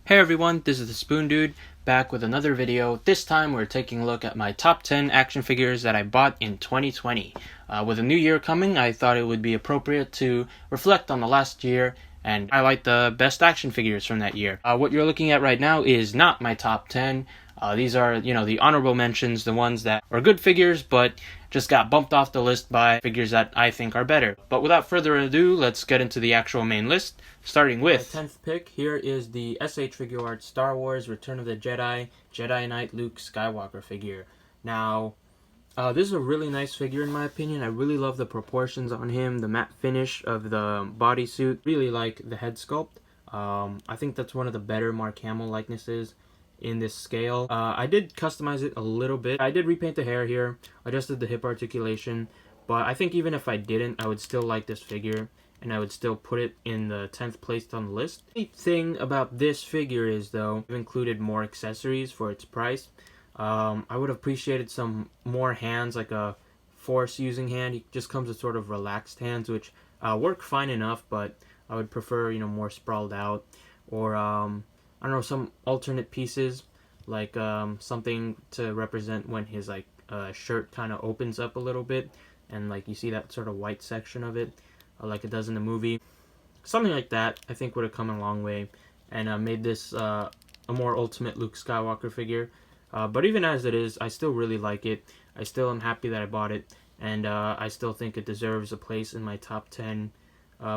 Hey everyone, this is the Spoon Dude, back with another video. This time we're taking a look at my top 10 action figures that I bought in 2020. With a new year coming, I thought it would be appropriate to reflect on the last year and highlight the best action figures from that year. What you're looking at right now is not my top 10. These are, the honorable mentions, the ones that are good figures, but just got bumped off the list by figures that I think are better. But without further ado, let's get into the actual main list, starting with my 10th pick. Here is the SH Figuarts Star Wars Return of the Jedi Jedi Knight Luke Skywalker figure. Now, this is a really nice figure in my opinion. I really love the proportions on him, the matte finish of the bodysuit. Really like the head sculpt. I think that's one of the better Mark Hamill likenesses in this scale. I did customize it a little bit. I did repaint the hair here, adjusted the hip articulation, but I think even if I didn't, I would still like this figure, and I would still put it in the 10th place on the list. The thing about this figure is, though, I've included more accessories for its price. I would have appreciated some more hands, like a force using hand. He just comes with sort of relaxed hands, which work fine enough, but I would prefer, more sprawled out, or I don't know, some alternate pieces, like something to represent when his shirt kind of opens up a little bit, and you see that sort of white section of it, like it does in the movie. Something like that, I think, would have come a long way, and made this a more ultimate Luke Skywalker figure. But even as it is, I still really like it. I still am happy that I bought it, and I still think it deserves a place in my top 10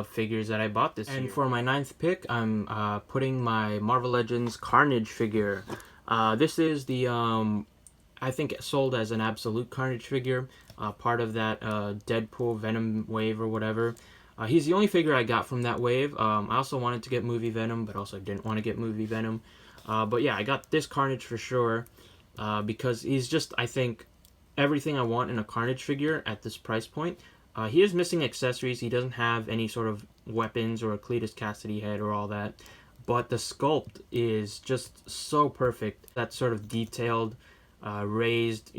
figures that I bought this year. And for my 9th pick, I'm putting my Marvel Legends Carnage figure. This is the, I think it sold as an absolute Carnage figure, part of that Deadpool Venom wave or whatever. He's the only figure I got from that wave. I also wanted to get movie Venom, but also didn't want to get movie Venom. But yeah, I got this Carnage for sure, because he's just, I think, everything I want in a Carnage figure at this price point. He is missing accessories. He doesn't have any sort of weapons or a Cletus Cassidy head or all that. But the sculpt is just so perfect. That sort of detailed, raised,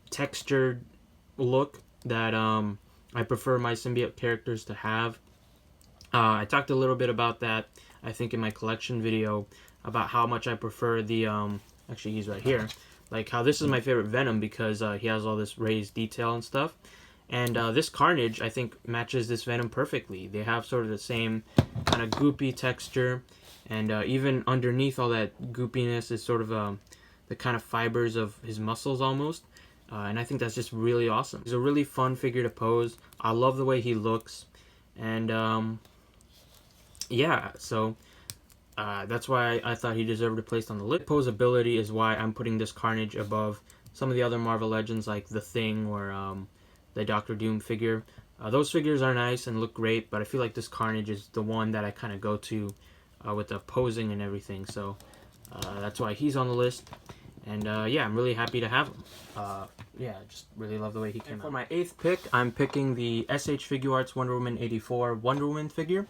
textured look that I prefer my symbiote characters to have. I talked a little bit about that, I think, in my collection video, about how much I prefer the, actually he's right here, like how this is my favorite Venom because he has all this raised detail and stuff. And this Carnage, I think, matches this Venom perfectly. They have sort of the same kind of goopy texture, and even underneath all that goopiness is sort of the kind of fibers of his muscles almost. And I think that's just really awesome. He's a really fun figure to pose. I love the way he looks. And yeah, so that's why I thought he deserved a place on the list. Posability is why I'm putting this Carnage above some of the other Marvel Legends like The Thing or the Doctor Doom figure. Those figures are nice and look great, but I feel like this Carnage is the one that I kind of go to with the posing and everything. So that's why he's on the list. And yeah, I'm really happy to have him. Yeah, I just really love the way he came out. For my 8th pick, I'm picking the SH Figuarts Wonder Woman 84 Wonder Woman figure.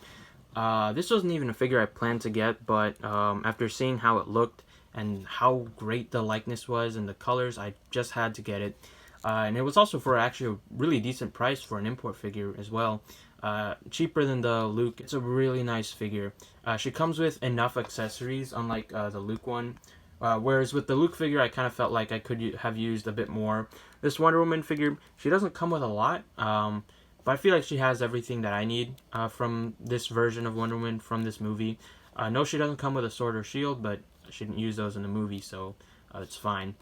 This wasn't even a figure I planned to get, but after seeing how it looked and how great the likeness was and the colors, I just had to get it. And it was also for actually a really decent price for an import figure as well. Cheaper than the Luke. It's a really nice figure. She comes with enough accessories, unlike the Luke one. Whereas with the Luke figure, I kind of felt like I could have used a bit more. This Wonder Woman figure, she doesn't come with a lot. But I feel like she has everything that I need from this version of Wonder Woman from this movie. No, she doesn't come with a sword or shield, but she didn't use those in the movie, so it's fine.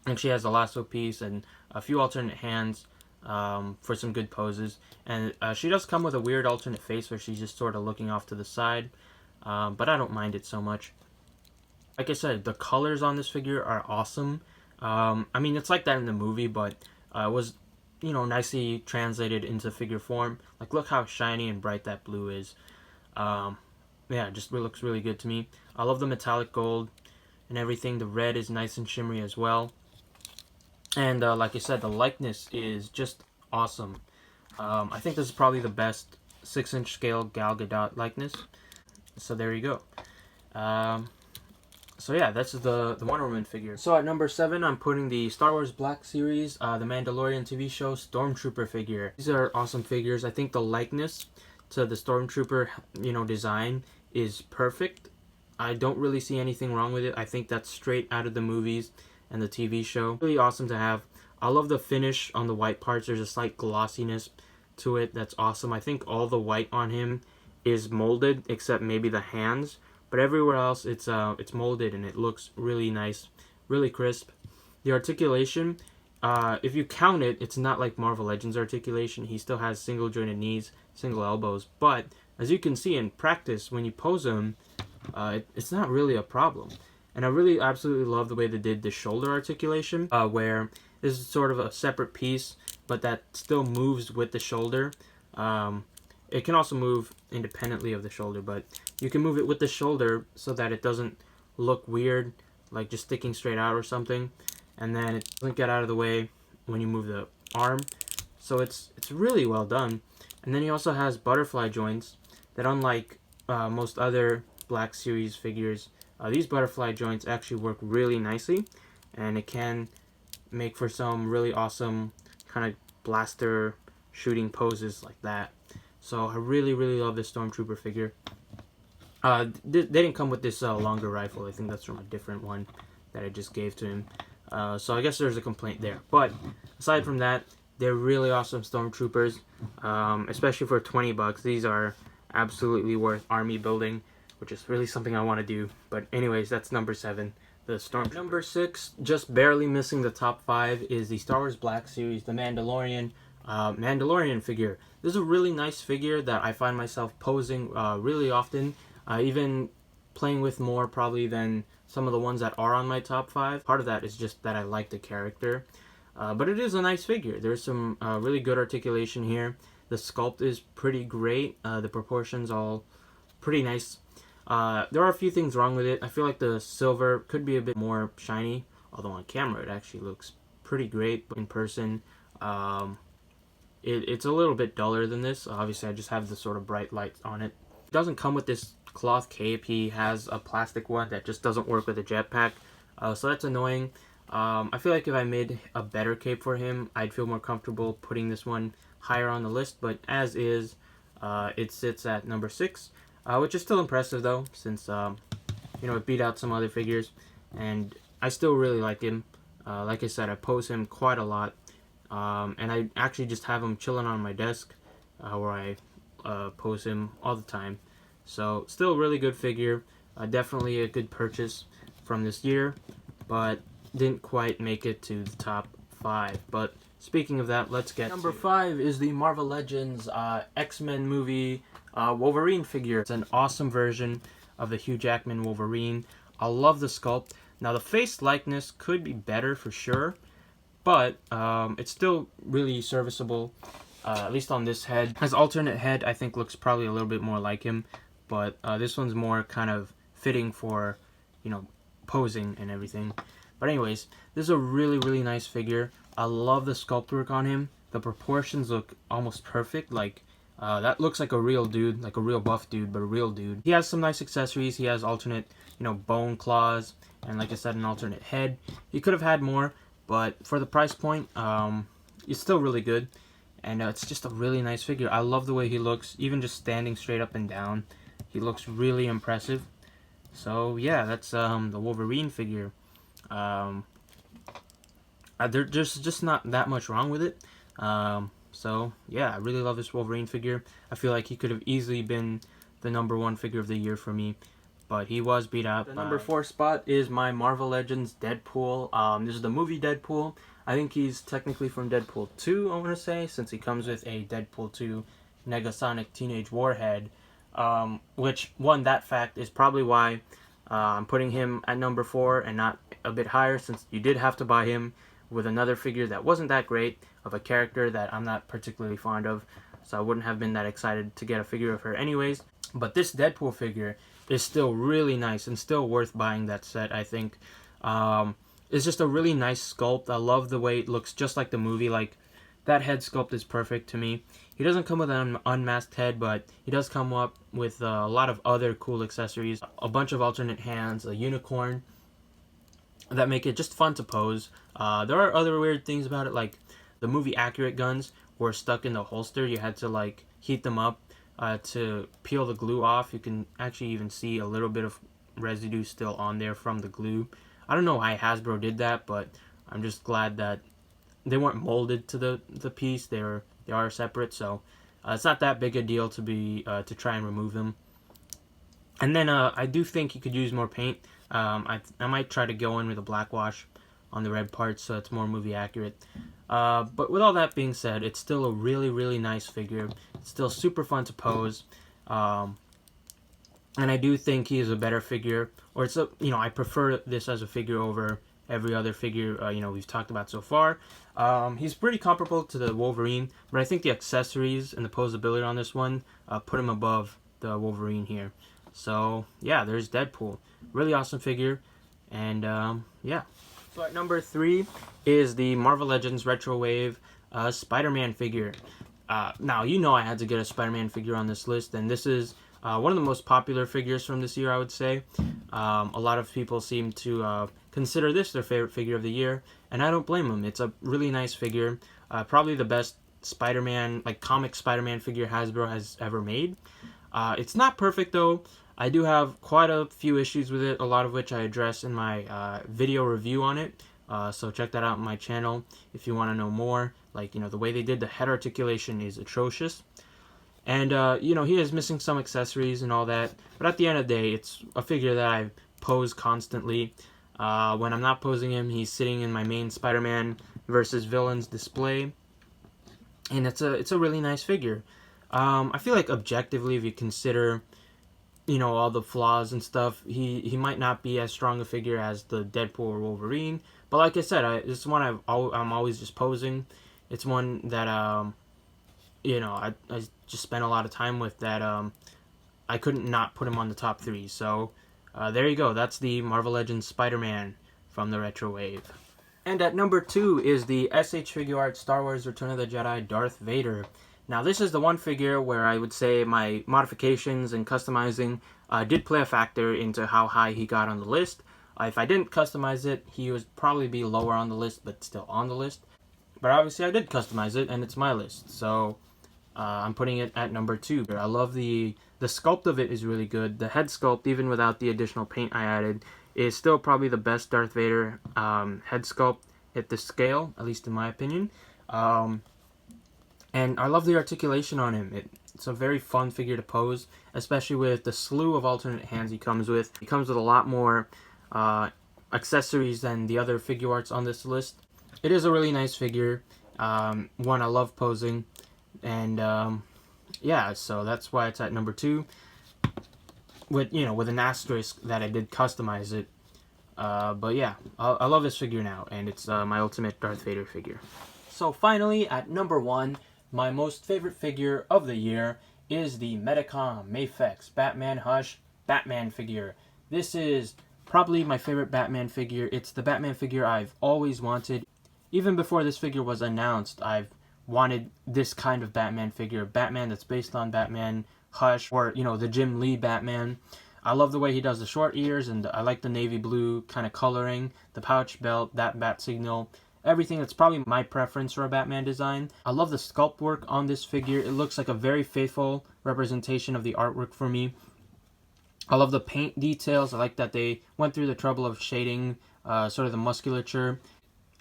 And she has a lasso piece and a few alternate hands for some good poses. And she does come with a weird alternate face where she's just sort of looking off to the side. But I don't mind it so much. Like I said, the colors on this figure are awesome. I mean, it's like that in the movie, but it was, nicely translated into figure form. Like, look how shiny and bright that blue is. Yeah, it just looks really good to me. I love the metallic gold and everything. The red is nice and shimmery as well. And like I said, the likeness is just awesome. I think this is probably the best 6-inch scale Gal Gadot likeness. So there you go. So yeah, that's the Wonder Woman figure. So at number 7, I'm putting the Star Wars Black Series, the Mandalorian TV show Stormtrooper figure. These are awesome figures. I think the likeness to the Stormtrooper, design is perfect. I don't really see anything wrong with it. I think that's straight out of the movies and the TV show. Really awesome to have. I love the finish on the white parts. There's a slight glossiness to it that's awesome. I think all the white on him is molded except maybe the hands, but everywhere else it's molded and it looks really nice, really crisp. The articulation, if you count it, it's not like Marvel Legends articulation. He still has single jointed knees, single elbows, but as you can see in practice, when you pose him, it's not really a problem. And I really absolutely love the way they did the shoulder articulation, where this is sort of a separate piece, but that still moves with the shoulder. It can also move independently of the shoulder, but you can move it with the shoulder so that it doesn't look weird, like just sticking straight out or something. And then it doesn't get out of the way when you move the arm. So it's really well done. And then he also has butterfly joints that, unlike most other Black Series figures, these butterfly joints actually work really nicely, and it can make for some really awesome kind of blaster shooting poses like that. So I really love this Stormtrooper figure. They didn't come with this longer rifle. I think that's from a different one that I just gave to him. So I guess there's a complaint there. But aside from that, they're really awesome Stormtroopers, especially for 20 bucks. These are absolutely worth army building, which is really something I want to do. But anyways, that's number 7, the Stormtrooper. Number 6, just barely missing the top 5, is the Star Wars Black Series, the Mandalorian figure. This is a really nice figure that I find myself posing really often, even playing with more probably than some of the ones that are on my top 5. Part of that is just that I like the character, but it is a nice figure. There's some really good articulation here. The sculpt is pretty great. The proportions all pretty nice. There are a few things wrong with it. I feel like the silver could be a bit more shiny, although on camera it actually looks pretty great. But in person, it's a little bit duller than this. Obviously, I just have the sort of bright lights on it. It doesn't come with this cloth cape. He has a plastic one that just doesn't work with a jetpack, so that's annoying. I feel like if I made a better cape for him, I'd feel more comfortable putting this one higher on the list, but as is, it sits at number 6, which is still impressive though, since it beat out some other figures, and I still really like him. Like I said, I pose him quite a lot, and I actually just have him chilling on my desk, where I pose him all the time. So still a really good figure, definitely a good purchase from this year, but didn't quite make it to the top 5. But speaking of that, let's get number 5 is the Marvel Legends X-Men movie Wolverine figure. It's an awesome version of the Hugh Jackman Wolverine. I love the sculpt. Now the face likeness could be better for sure, but it's still really serviceable, at least on this head. His alternate head I think looks probably a little bit more like him, but this one's more kind of fitting for, posing and everything. But anyways, this is a really nice figure. I love the sculpt work on him. The proportions look almost perfect. Like, that looks like a real dude, like a real buff dude, but a real dude. He has some nice accessories. He has alternate, bone claws, and like I said, an alternate head. He could have had more, but for the price point, it's still really good. And it's just a really nice figure. I love the way he looks, even just standing straight up and down. He looks really impressive. So yeah, that's the Wolverine figure. There's just not that much wrong with it. So yeah, I really love this Wolverine figure. I feel like he could have easily been the number 1 figure of the year for me, but he was beat out. The number 4 spot is my Marvel Legends Deadpool. This is the movie Deadpool. I think he's technically from Deadpool 2, I want to say, since he comes with a Deadpool 2 Negasonic Teenage Warhead, which, that fact is probably why I'm putting him at number 4 and not a bit higher, since you did have to buy him with another figure that wasn't that great, of a character that I'm not particularly fond of, so I wouldn't have been that excited to get a figure of her anyways. But this Deadpool figure is still really nice and still worth buying that set, I think. It's just a really nice sculpt. I love the way it looks just like the movie. Like, that head sculpt is perfect to me. He doesn't come with an unmasked head, but he does come up with a lot of other cool accessories. A bunch of alternate hands, a unicorn, that make it just fun to pose. There are other weird things about it, like the movie accurate guns were stuck in the holster. You had to heat them up to peel the glue off. You can actually even see a little bit of residue still on there from the glue. I don't know why Hasbro did that, but I'm just glad that they weren't molded to the piece. They are separate, so it's not that big a deal to try and remove them. And then I do think you could use more paint. I might try to go in with a black wash on the red parts so it's more movie accurate. But with all that being said, it's still a really nice figure. It's still super fun to pose. And I do think he is a better figure, or I prefer this as a figure over every other figure we've talked about so far. He's pretty comparable to the Wolverine, but I think the accessories and the posability on this one put him above the Wolverine here. So yeah, there's Deadpool. Really awesome figure, and yeah. So at number 3 is the Marvel Legends Retro Wave Spider-Man figure. Now, I had to get a Spider-Man figure on this list, and this is one of the most popular figures from this year, I would say. A lot of people seem to consider this their favorite figure of the year, and I don't blame them. It's a really nice figure. Probably the best Spider-Man, comic Spider-Man figure Hasbro has ever made. It's not perfect, though. I do have quite a few issues with it, a lot of which I address in my video review on it. So check that out on my channel if you want to know more. The way they did the head articulation is atrocious. And, he is missing some accessories and all that. But at the end of the day, it's a figure that I pose constantly. When I'm not posing him, he's sitting in my main Spider-Man versus villains display. And it's a really nice figure. I feel like objectively, if you consider all the flaws and stuff, he might not be as strong a figure as the Deadpool or Wolverine. But like I said, this one I'm always just posing. It's one that I just spent a lot of time with, that I couldn't not put him on the top 3. So there you go. That's the Marvel Legends Spider-Man from the Retro Wave. And at number 2 is the SH Figuarts Star Wars Return of the Jedi Darth Vader. Now, this is the one figure where I would say my modifications and customizing did play a factor into how high he got on the list. If I didn't customize it, he would probably be lower on the list, but still on the list. But obviously I did customize it, and it's my list, so I'm putting it at number 2. I love the sculpt of it is really good. The head sculpt, even without the additional paint I added, is still probably the best Darth Vader head sculpt at this scale, at least in my opinion. And I love the articulation on him. It's a very fun figure to pose, especially with the slew of alternate hands he comes with. He comes with a lot more accessories than the other Figuarts on this list. It is a really nice figure. One I love posing. And yeah, so that's why it's at number 2. With an asterisk that I did customize it. But yeah, I love this figure now, and it's my ultimate Darth Vader figure. So finally, at number 1, my most favorite figure of the year is the Medicom Mafex Batman Hush Batman figure. This is probably my favorite Batman figure. It's the Batman figure I've always wanted. Even before this figure was announced, I've wanted this kind of Batman figure. Batman that's based on Batman Hush, or, the Jim Lee Batman. I love the way he does the short ears, and I like the navy blue kind of coloring, the pouch belt, that bat signal. Everything that's probably my preference for a Batman design. I love the sculpt work on this figure. It looks like a very faithful representation of the artwork for me. I love the paint details. I like that they went through the trouble of shading sort of the musculature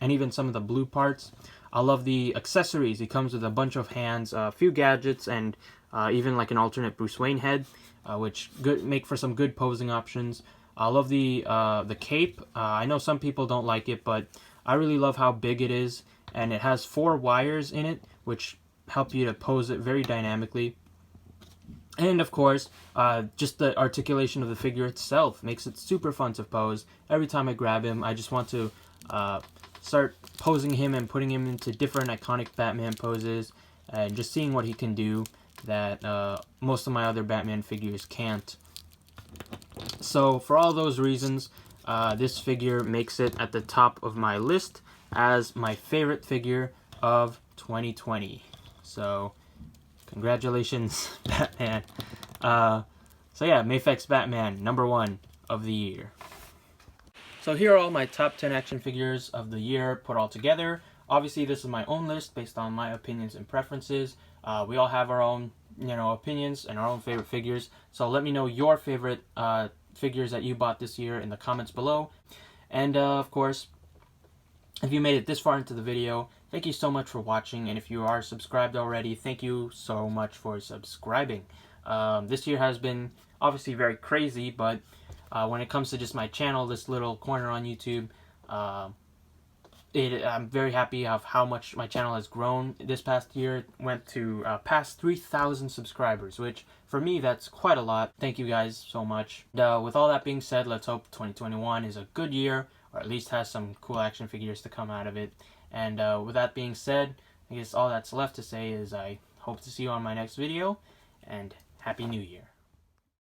and even some of the blue parts. I love the accessories. He comes with a bunch of hands, a few gadgets, and even like an alternate Bruce Wayne head, which make for some good posing options. I love the cape. I know some people don't like it, but I really love how big it is, and it has 4 wires in it, which help you to pose it very dynamically. And of course, just the articulation of the figure itself makes it super fun to pose. Every time I grab him, I just want to start posing him and putting him into different iconic Batman poses, and just seeing what he can do that most of my other Batman figures can't. So for all those reasons, this figure makes it at the top of my list as my favorite figure of 2020. So, congratulations, Batman. So yeah, Mafex Batman, number 1 of the year. So here are all my top 10 action figures of the year put all together. Obviously, this is my own list based on my opinions and preferences. We all have our own, opinions and our own favorite figures. So let me know your favorite figures that you bought this year in the comments below. And of course, if you made it this far into the video, thank you so much for watching. And if you are subscribed already, thank you so much for subscribing. This year has been obviously very crazy, but when it comes to just my channel, this little corner on YouTube, I'm very happy of how much my channel has grown. This past year, it went to past 3,000 subscribers, which for me, that's quite a lot. Thank you guys so much. With all that being said, let's hope 2021 is a good year, or at least has some cool action figures to come out of it. And with that being said, I guess all that's left to say is I hope to see you on my next video, and Happy New Year.